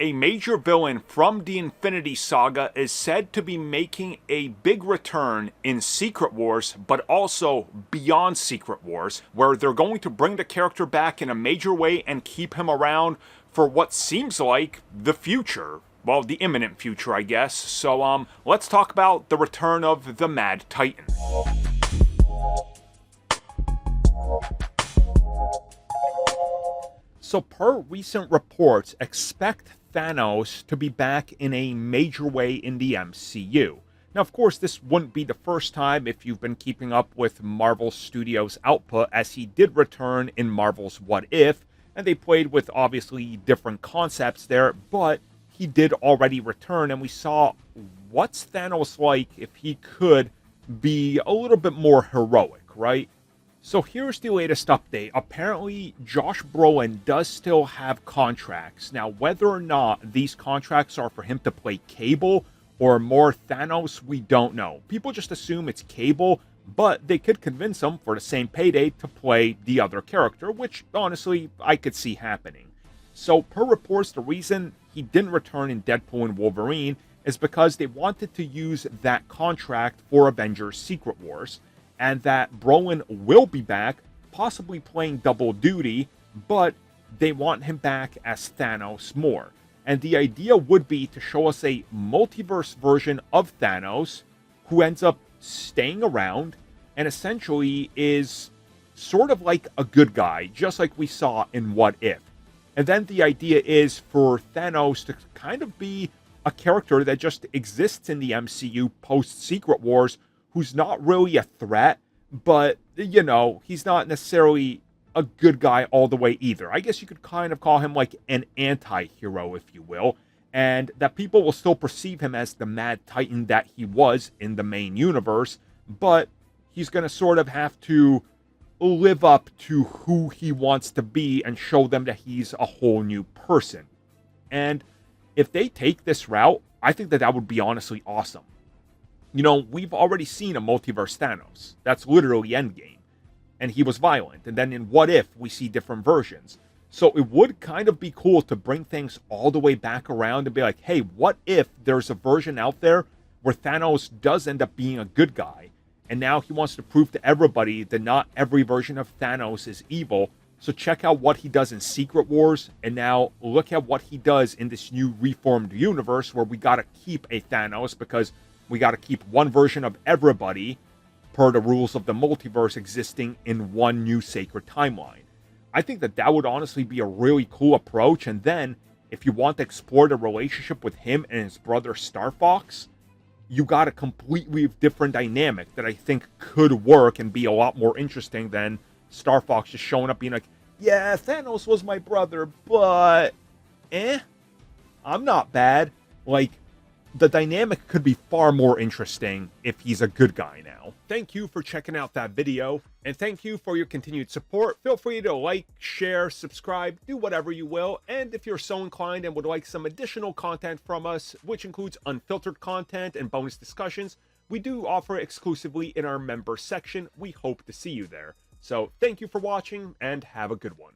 A major villain from the Infinity Saga is said to be making a big return in Secret Wars, but also beyond Secret Wars, where they're going to bring the character back in a major way and keep him around for what seems like the future. Well, the imminent future, I guess. So, let's talk about the return of the Mad Titan. So per recent reports, expect Thanos to be back in a major way in the MCU. Now, of course, this wouldn't be the first time if you've been keeping up with Marvel Studios' output, as he did return in Marvel's What If, and they played with obviously different concepts there, but he did already return, and we saw what's Thanos like if he could be a little bit more heroic, right? So here's the latest update. Apparently, Josh Brolin does still have contracts. Now, whether or not these contracts are for him to play Cable or more Thanos, we don't know. People just assume it's Cable, but they could convince him for the same payday to play the other character, which, honestly, I could see happening. So, per reports, the reason he didn't return in Deadpool and Wolverine is because they wanted to use that contract for Avengers Secret Wars, and that Brolin will be back, possibly playing double duty, but they want him back as Thanos more. And the idea would be to show us a multiverse version of Thanos, who ends up staying around, and essentially is sort of like a good guy, just like we saw in What If. And then the idea is for Thanos to kind of be a character that just exists in the MCU post-Secret Wars, who's not really a threat, but, you know, he's not necessarily a good guy all the way either. I guess you could kind of call him like an anti-hero, if you will, and that people will still perceive him as the Mad Titan that he was in the main universe, but he's going to sort of have to live up to who he wants to be and show them that he's a whole new person. And if they take this route, I think that would be honestly awesome. You know, we've already seen a multiverse Thanos. That's literally Endgame. And he was violent. And then in What If, we see different versions. So it would kind of be cool to bring things all the way back around and be like, hey, what if there's a version out there where Thanos does end up being a good guy? And now he wants to prove to everybody that not every version of Thanos is evil. So check out what he does in Secret Wars. And now look at what he does in this new reformed universe where we got to keep a Thanos because we got to keep one version of everybody per the rules of the multiverse existing in one new sacred timeline. I think that would honestly be a really cool approach. And then if you want to explore the relationship with him and his brother Star Fox, you got a completely different dynamic that I think could work and be a lot more interesting than Star Fox just showing up being like, yeah, Thanos was my brother, but I'm not bad. Like, the dynamic could be far more interesting if he's a good guy now. Thank you for checking out that video, and thank you for your continued support. Feel free to like, share, subscribe, do whatever you will, and if you're so inclined and would like some additional content from us, which includes unfiltered content and bonus discussions, we do offer exclusively in our member section. We hope to see you there. So thank you for watching, and have a good one.